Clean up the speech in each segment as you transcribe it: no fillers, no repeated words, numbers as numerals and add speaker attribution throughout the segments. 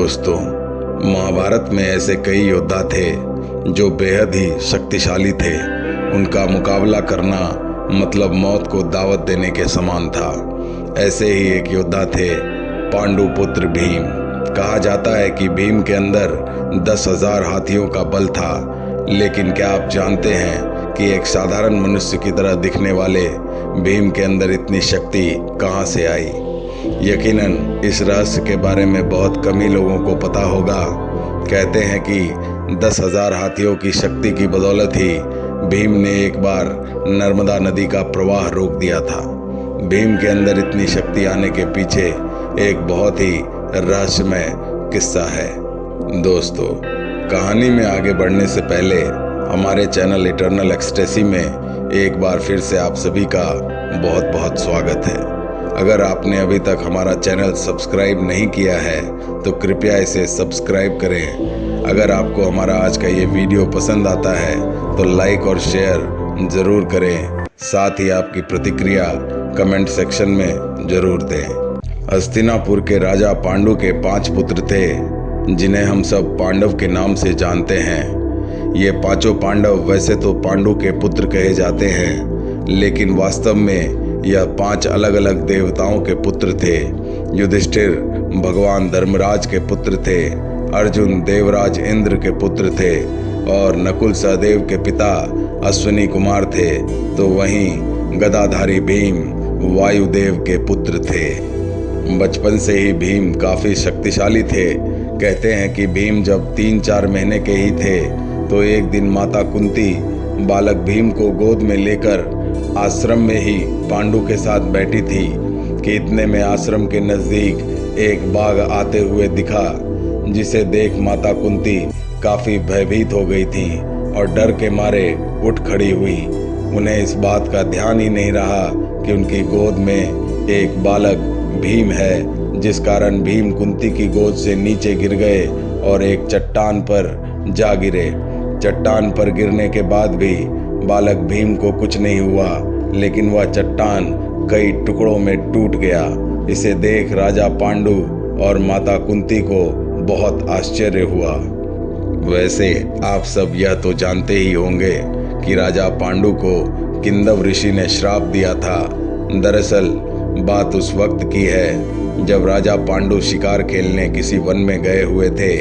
Speaker 1: दोस्तों, महाभारत में ऐसे कई योद्धा थे जो बेहद ही शक्तिशाली थे। उनका मुकाबला करना मतलब मौत को दावत देने के समान था। ऐसे ही एक योद्धा थे पांडु पुत्र भीम। कहा जाता है कि भीम के अंदर 10,000 हाथियों का बल था। लेकिन क्या आप जानते हैं कि एक साधारण मनुष्य की तरह दिखने वाले भीम के अंदर इतनी शक्ति कहाँ से आई? यकीनन इस रहस्य के बारे में बहुत कम ही लोगों को पता होगा। कहते हैं कि 10,000 हाथियों की शक्ति की बदौलत ही भीम ने एक बार नर्मदा नदी का प्रवाह रोक दिया था। भीम के अंदर इतनी शक्ति आने के पीछे एक बहुत ही रहस्यमय किस्सा है। दोस्तों, कहानी में आगे बढ़ने से पहले हमारे चैनल इटर्नल एक्सटेसी में एक बार फिर से आप सभी का बहुत बहुत स्वागत है। अगर आपने अभी तक हमारा चैनल सब्सक्राइब नहीं किया है तो कृपया इसे सब्सक्राइब करें। अगर आपको हमारा आज का ये वीडियो पसंद आता है तो लाइक और शेयर ज़रूर करें। साथ ही आपकी प्रतिक्रिया कमेंट सेक्शन में ज़रूर दें। हस्तिनापुर के राजा पांडु के 5 पुत्र थे जिन्हें हम सब पांडव के नाम से जानते हैं। ये पांचों पांडव वैसे तो पांडु के पुत्र कहे जाते हैं, लेकिन वास्तव में यह 5 अलग अलग देवताओं के पुत्र थे। युधिष्ठिर भगवान धर्मराज के पुत्र थे, अर्जुन देवराज इंद्र के पुत्र थे और नकुल सहदेव के पिता अश्विनी कुमार थे। तो वहीं गदाधारी भीम वायुदेव के पुत्र थे। बचपन से ही भीम काफ़ी शक्तिशाली थे। कहते हैं कि भीम जब 3-4 महीने के ही थे तो एक दिन माता कुंती बालक भीम को गोद में लेकर आश्रम में ही पांडु के साथ बैठी थी कि इतने में आश्रम के नज़दीक एक बाघ आते हुए दिखा, जिसे देख माता कुंती काफ़ी भयभीत हो गई थी और डर के मारे उठ खड़ी हुई। उन्हें इस बात का ध्यान ही नहीं रहा कि उनकी गोद में एक बालक भीम है, जिस कारण भीम कुंती की गोद से नीचे गिर गए और एक चट्टान पर जा गिरे। चट्टान पर गिरने के बाद भी बालक भीम को कुछ नहीं हुआ, लेकिन वह चट्टान कई टुकड़ों में टूट गया। इसे देख राजा पांडु और माता कुंती को बहुत आश्चर्य हुआ। वैसे आप सब यह तो जानते ही होंगे कि राजा पांडु को किंदव ऋषि ने श्राप दिया था। दरअसल बात उस वक्त की है जब राजा पांडु शिकार खेलने किसी वन में गए हुए थे।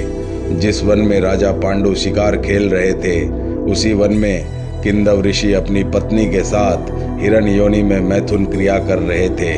Speaker 1: जिस वन में राजा पांडु शिकार खेल रहे थे, उसी वन में किंदव ऋषि अपनी पत्नी के साथ हिरण योनि में मैथुन क्रिया कर रहे थे।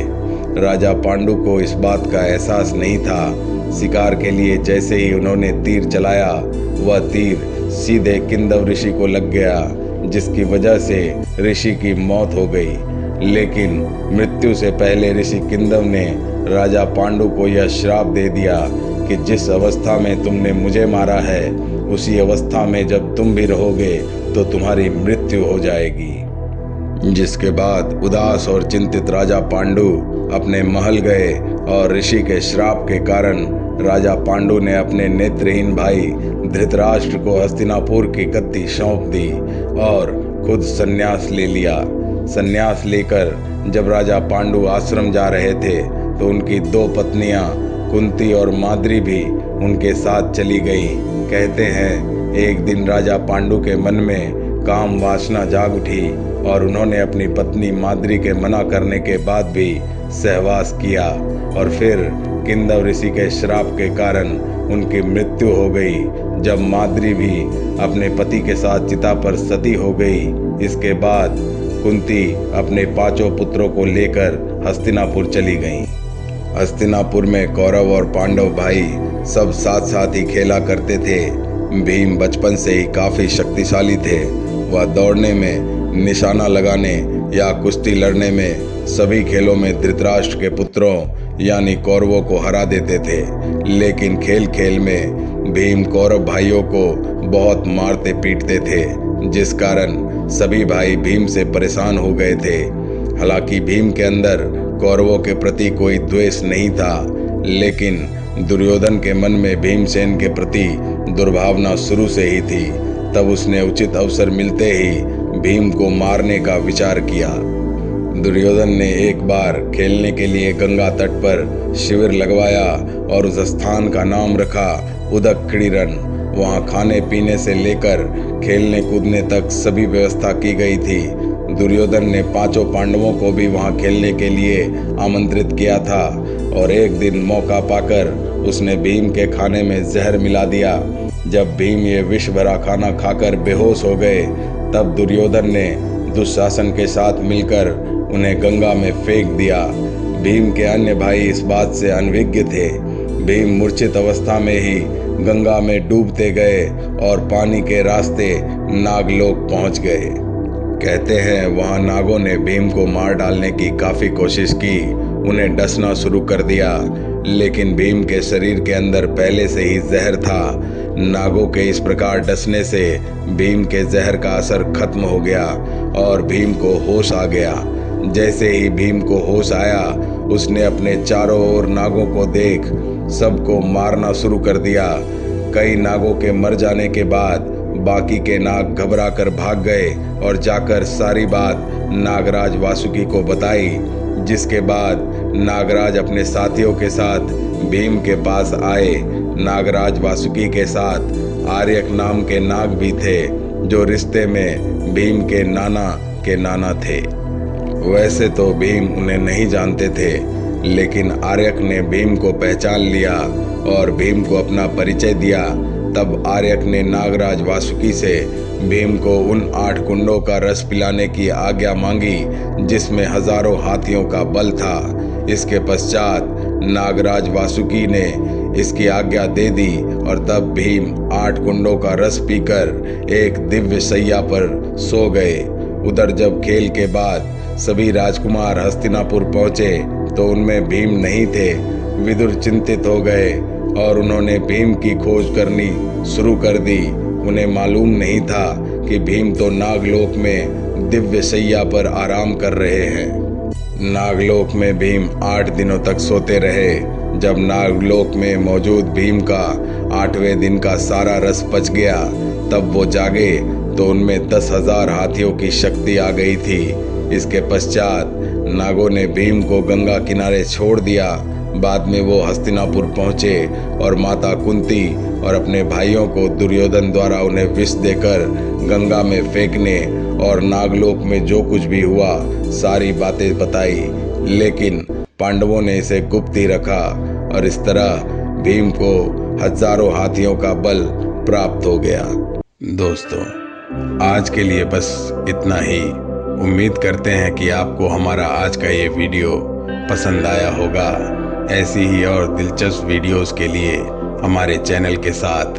Speaker 1: राजा पांडु को इस बात का एहसास नहीं था। शिकार के लिए जैसे ही उन्होंने तीर चलाया, वह तीर सीधे किंदव ऋषि को लग गया, जिसकी वजह से ऋषि की मौत हो गई। लेकिन मृत्यु से पहले ऋषि किंदव ने राजा पांडु को यह श्राप दे दिया कि जिस अवस्था में तुमने मुझे मारा है, उसी अवस्था में जब तुम भी रहोगे तो तुम्हारी मृत्यु हो जाएगी। जिसके बाद उदास और चिंतित राजा पांडु अपने महल गए और ऋषि के श्राप के कारण राजा पांडु ने अपने नेत्रहीन भाई धृतराष्ट्र को हस्तिनापुर की गद्दी सौंप दी और खुद संन्यास ले लिया। संन्यास लेकर जब राजा पांडु आश्रम जा रहे थे तो उनकी 2 पत्नियां कुंती और माद्री भी उनके साथ चली गई। कहते हैं एक दिन राजा पांडु के मन में काम वासना जाग उठी और उन्होंने अपनी पत्नी माद्री के मना करने के बाद भी सहवास किया और फिर किंदव ऋषि के श्राप के कारण उनकी मृत्यु हो गई। जब माद्री भी अपने पति के साथ चिता पर सती हो गई, इसके बाद कुंती अपने 5 पुत्रों को लेकर हस्तिनापुर चली गईं। हस्तिनापुर में कौरव और पांडव भाई सब साथ साथ ही खेला करते थे। भीम बचपन से ही काफ़ी शक्तिशाली थे। वह दौड़ने में, निशाना लगाने या कुश्ती लड़ने में सभी खेलों में धृतराष्ट्र के पुत्रों यानी कौरवों को हरा देते थे। लेकिन खेल खेल में भीम कौरव भाइयों को बहुत मारते पीटते थे, जिस कारण सभी भाई भीम से परेशान हो गए थे। हालांकि भीम के अंदर कौरवों के प्रति कोई द्वेष नहीं था, लेकिन दुर्योधन के मन में भीमसेन के प्रति दुर्भावना शुरू से ही थी। तब उसने उचित अवसर मिलते ही भीम को मारने का विचार किया। दुर्योधन ने एक बार खेलने के लिए गंगा तट पर शिविर लगवाया और उस स्थान का नाम रखा उदक क्रीडन। वहाँ खाने पीने से लेकर खेलने कूदने तक सभी व्यवस्था की गई थी। दुर्योधन ने 5 पांडवों को भी वहाँ खेलने के लिए आमंत्रित किया था और एक दिन मौका पाकर उसने भीम के खाने में जहर मिला दिया। जब भीम ये विष भरा खाना खाकर बेहोश हो गए तब दुर्योधन ने दुशासन के साथ मिलकर उन्हें गंगा में फेंक दिया। भीम के अन्य भाई इस बात से अनभिज्ञ थे। भीम मूर्छित अवस्था में ही गंगा में डूबते गए और पानी के रास्ते नागलोक पहुंच गए। कहते हैं वहां नागों ने भीम को मार डालने की काफी कोशिश की, उन्हें डसना शुरू कर दिया, लेकिन भीम के शरीर के अंदर पहले से ही जहर था। नागों के इस प्रकार डसने से भीम के जहर का असर खत्म हो गया और भीम को होश आ गया। जैसे ही भीम को होश आया उसने अपने चारों ओर नागों को देख सबको मारना शुरू कर दिया। कई नागों के मर जाने के बाद बाकी के नाग घबरा कर भाग गए और जाकर सारी बात नागराज वासुकी को बताई, जिसके बाद नागराज अपने साथियों के साथ भीम के पास आए। नागराज वासुकी के साथ आर्यक नाम के नाग भी थे जो रिश्ते में भीम के नाना थे। वैसे तो भीम उन्हें नहीं जानते थे, लेकिन आर्यक ने भीम को पहचान लिया और भीम को अपना परिचय दिया। तब आर्यक ने नागराज वासुकी से भीम को उन 8 कुंडों का रस पिलाने की आज्ञा मांगी जिसमें हजारों हाथियों का बल था। इसके पश्चात नागराज वासुकी ने इसकी आज्ञा दे दी और तब भीम 8 कुंडों का रस पीकर एक दिव्य शैया पर सो गए। उधर जब खेल के बाद सभी राजकुमार हस्तिनापुर पहुंचे तो उनमें भीम नहीं थे। विदुर चिंतित हो गए और उन्होंने भीम की खोज करनी शुरू कर दी। उन्हें मालूम नहीं था कि भीम तो नागलोक में दिव्य शैया पर आराम कर रहे हैं। नागलोक में भीम 8 दिनों तक सोते रहे। जब नागलोक में मौजूद भीम का 8वें दिन का सारा रस पच गया तब वो जागे तो उनमें 10,000 हाथियों की शक्ति आ गई थी। इसके पश्चात नागों ने भीम को गंगा किनारे छोड़ दिया। बाद में वो हस्तिनापुर पहुंचे और माता कुंती और अपने भाइयों को दुर्योधन द्वारा उन्हें विष देकर गंगा में फेंकने और नागलोक में जो कुछ भी हुआ सारी बातें बताई, लेकिन पांडवों ने इसे गुप्त ही रखा और इस तरह भीम को हजारों हाथियों का बल प्राप्त हो गया। दोस्तों, आज के लिए बस इतना ही। उम्मीद करते हैं कि आपको हमारा आज का ये वीडियो पसंद आया होगा। ऐसी ही और दिलचस्प वीडियोस के लिए हमारे चैनल के साथ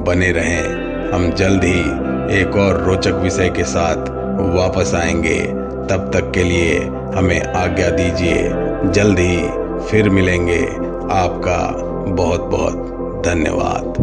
Speaker 1: बने रहें। हम जल्द ही एक और रोचक विषय के साथ वापस आएंगे। तब तक के लिए हमें आज्ञा दीजिए। जल्द ही फिर मिलेंगे। आपका बहुत बहुत धन्यवाद।